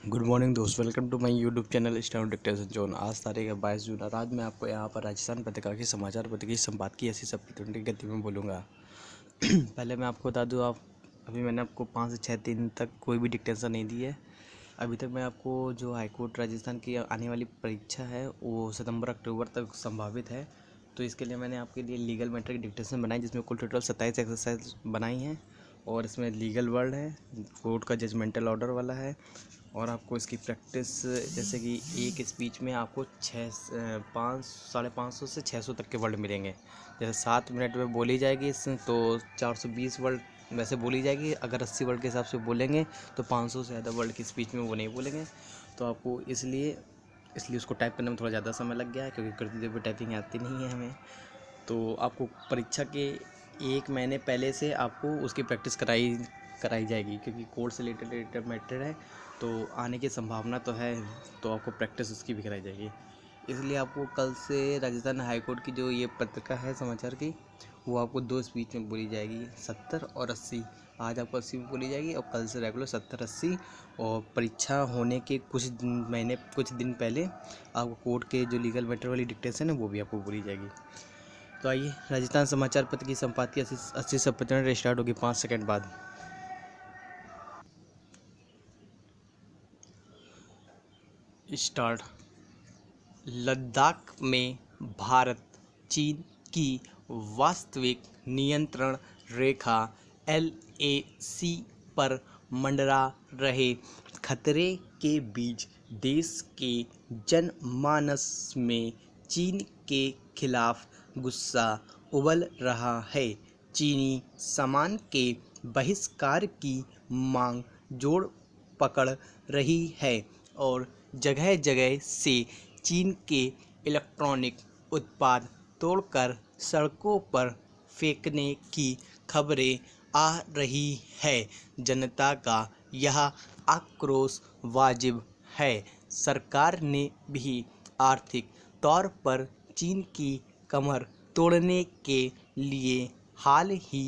Good morning दोस्त, welcome to my YouTube channel star dictation zone. आज तारीख है 22 जून और आज मैं आपको यहाँ पर राजस्थान पत्रिका की समाचार पत्र की संपादकीय ऐसी सब की गति में बोलूँगा। पहले मैं आपको बता दूँ, अभी मैंने आपको 5 से 6 दिन तक कोई भी डिक्टेशन नहीं दी है। अभी तक मैं आपको जो हाईकोर्ट राजस्थान की आने वाली परीक्षा है वो सितंबर अक्टूबर तक संभावित है। तो इसके लिए मैंने आपके लिए लीगल मैटर की डिक्टेशन बनाई, जिसमें कुल टोटल 27 एक्सरसाइज बनाई हैं और इसमें लीगल वर्ड है, कोर्ट का जजमेंटल ऑर्डर वाला है और आपको इसकी प्रैक्टिस, जैसे कि एक स्पीच में आपको 550 से 600 तक के वर्ड मिलेंगे। जैसे 7 मिनट में बोली जाएगी तो 420 वर्ड वैसे बोली जाएगी। अगर 80 वर्ड के हिसाब से बोलेंगे तो 500 से ज़्यादा वर्ड की स्पीच में वो नहीं बोलेंगे। तो आपको इसलिए उसको टाइप करने में थोड़ा ज़्यादा समय लग गया है, क्योंकि करते देर टाइपिंग आती नहीं है हमें। तो आपको परीक्षा के 1 महीने पहले से आपको उसकी प्रैक्टिस कराई जाएगी, क्योंकि कोर्ट से रिलेटेड मैटर है तो आने की संभावना तो है। तो आपको प्रैक्टिस उसकी भी कराई जाएगी। इसलिए आपको कल से राजस्थान हाई कोर्ट की जो ये पत्रिका है समाचार की, वो आपको 2 स्पीच में बोली जाएगी, 70 और 80। आज आपको 80 में बोली जाएगी और कल से रेगुलर 70-80। और परीक्षा होने के कुछ दिन पहले आपको कोर्ट के जो लीगल मैटर वाली डिक्टेशन है वो भी आपको बोली जाएगी। तो आइए, राजस्थान समाचार पत्र की संपादकीय 80 सब प्रचरण स्टार्ट होगी 5 सेकंड बाद। स्टार्ट। लद्दाख में भारत चीन की वास्तविक नियंत्रण रेखा LAC पर मंडरा रहे खतरे के बीच देश के जनमानस में चीन के खिलाफ गुस्सा उबल रहा है। चीनी सामान के बहिष्कार की मांग जोर पकड़ रही है और जगह जगह से चीन के इलेक्ट्रॉनिक उत्पाद तोड़कर सड़कों पर फेंकने की खबरें आ रही है। जनता का यह आक्रोश वाजिब है। सरकार ने भी आर्थिक तौर पर चीन की कमर तोड़ने के लिए हाल ही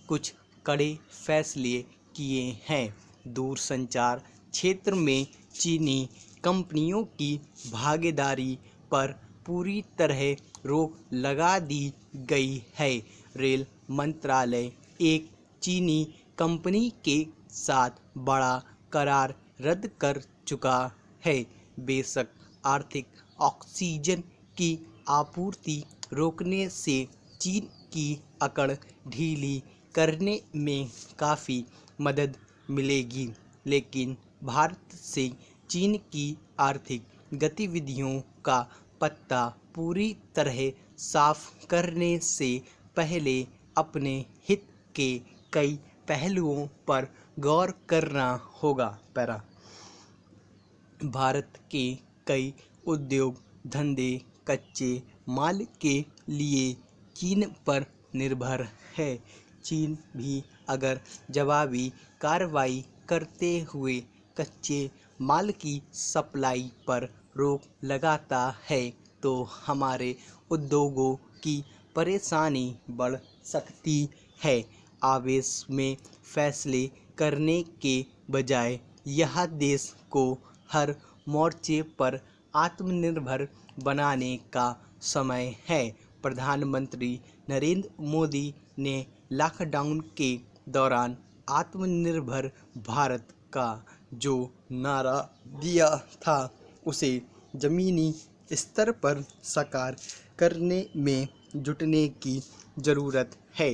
कुछ कड़े फैसले किए हैं। दूरसंचार क्षेत्र में चीनी कंपनियों की भागीदारी पर पूरी तरह रोक लगा दी गई है। रेल मंत्रालय एक चीनी कंपनी के साथ बड़ा करार रद्द कर चुका है। बेशक आर्थिक ऑक्सीजन की आपूर्ति रोकने से चीन की अकड़ ढीली करने में काफ़ी मदद मिलेगी, लेकिन भारत से चीन की आर्थिक गतिविधियों का पत्ता पूरी तरह साफ करने से पहले अपने हित के कई पहलुओं पर गौर करना होगा। भारत के कई उद्योग धंधे कच्चे माल के लिए चीन पर निर्भर है। चीन भी अगर जवाबी कार्रवाई करते हुए कच्चे माल की सप्लाई पर रोक लगाता है तो हमारे उद्योगों की परेशानी बढ़ सकती है। आवेश में फैसले करने के बजाय यह देश को हर मोर्चे पर आत्मनिर्भर बनाने का समय है। प्रधानमंत्री नरेंद्र मोदी ने लॉकडाउन के दौरान आत्मनिर्भर भारत का जो नारा दिया था, उसे ज़मीनी स्तर पर साकार करने में जुटने की ज़रूरत है।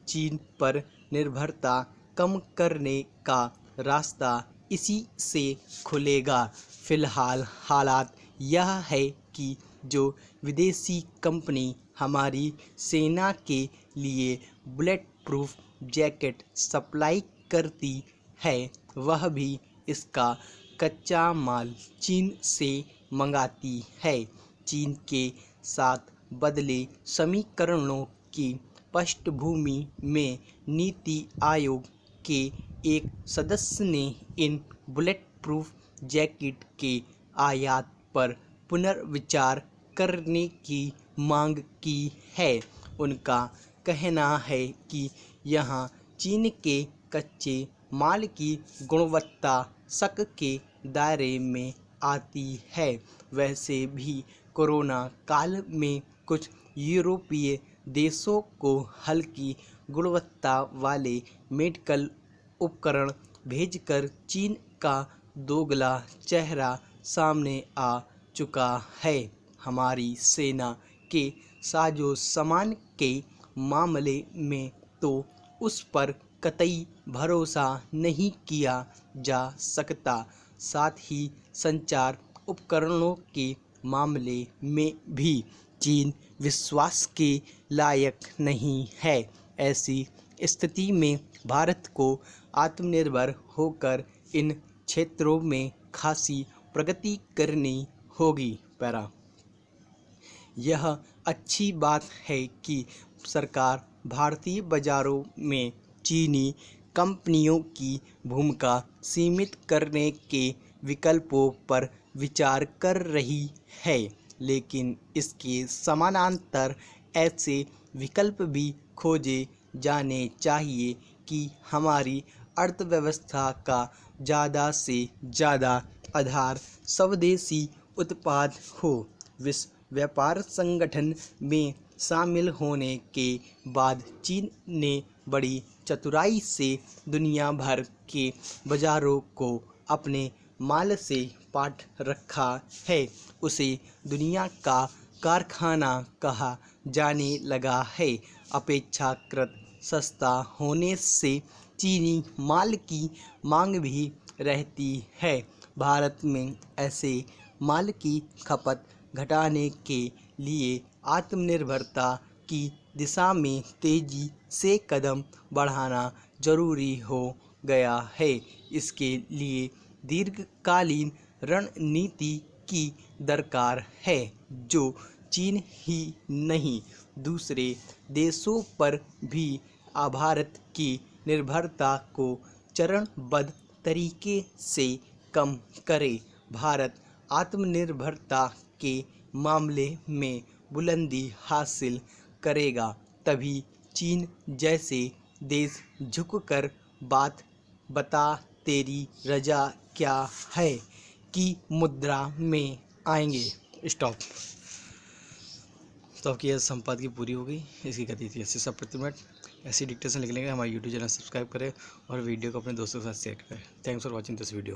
चीन पर निर्भरता कम करने का रास्ता इसी से खुलेगा। फ़िलहाल हालात यह है कि जो विदेशी कंपनी हमारी सेना के लिए बुलेट प्रूफ जैकेट सप्लाई करती है, वह भी इसका कच्चा माल चीन से मंगाती है। चीन के साथ बदले समीकरणों की पृष्ठभूमि में नीति आयोग के एक सदस्य ने इन बुलेट प्रूफ जैकेट के आयात पर पुनर्विचार करने की मांग की है। उनका कहना है कि यहाँ चीन के कच्चे माल की गुणवत्ता शक के दायरे में आती है। वैसे भी कोरोना काल में कुछ यूरोपीय देशों को हल्की गुणवत्ता वाले मेडिकल उपकरण भेजकर चीन का दोगला चेहरा सामने आ चुका है। हमारी सेना के साजो सामान के मामले में तो उस पर कतई भरोसा नहीं किया जा सकता। साथ ही संचार उपकरणों के मामले में भी चीन विश्वास के लायक नहीं है। ऐसी स्थिति में भारत को आत्मनिर्भर होकर इन क्षेत्रों में खासी प्रगति करनी होगी। पैरा यह अच्छी बात है कि सरकार भारतीय बाजारों में चीनी कंपनियों की भूमिका सीमित करने के विकल्पों पर विचार कर रही है, लेकिन इसके समानांतर ऐसे विकल्प भी खोजे जाने चाहिए कि हमारी अर्थव्यवस्था का ज़्यादा से ज़्यादा आधार स्वदेशी उत्पाद हो। विश्व व्यापार संगठन में शामिल होने के बाद चीन ने बड़ी चतुराई से दुनिया भर के बाज़ारों को अपने माल से पाट रखा है। उसे दुनिया का कारखाना कहा जाने लगा है। अपेक्षाकृत सस्ता होने से चीनी माल की मांग भी रहती है। भारत में ऐसे माल की खपत घटाने के लिए आत्मनिर्भरता की दिशा में तेज़ी से कदम बढ़ाना जरूरी हो गया है। इसके लिए दीर्घकालीन रणनीति की दरकार है, जो चीन ही नहीं दूसरे देशों पर भी भारत की निर्भरता को चरणबद्ध तरीके से कम करे। भारत आत्मनिर्भरता के मामले में बुलंदी हासिल करेगा तभी चीन जैसे देश झुककर बात बता तेरी रजा क्या है की मुद्रा में आएंगे। स्टॉप की यह संपादकी पूरी हो गई। इसकी गति थी 80 शब्द प्रति मिनट। ऐसी डिक्टेशन लिख लेंगे। हमारे यूट्यूब चैनल सब्सक्राइब करें और वीडियो को अपने दोस्तों के साथ शेयर करें। Thanks for watching this video.